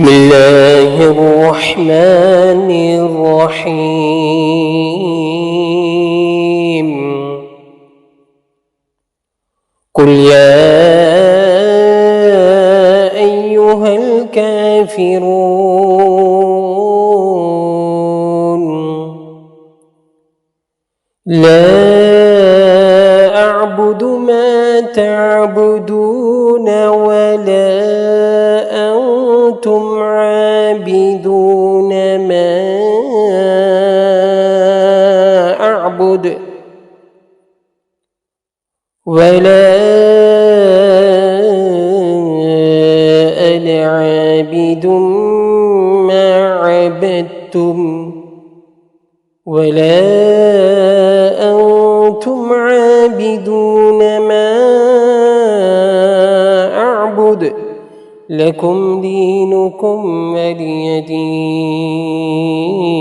بسم الله الرحمن الرحيم. قل يا أيها الكافرون لا أعبد ما تعبدون ولا أنتم عابدون ما أعبد ولا أنا عابد ما عبدتم ولا أنتم عابدون ما أعبد لكم دينكم ولي دين.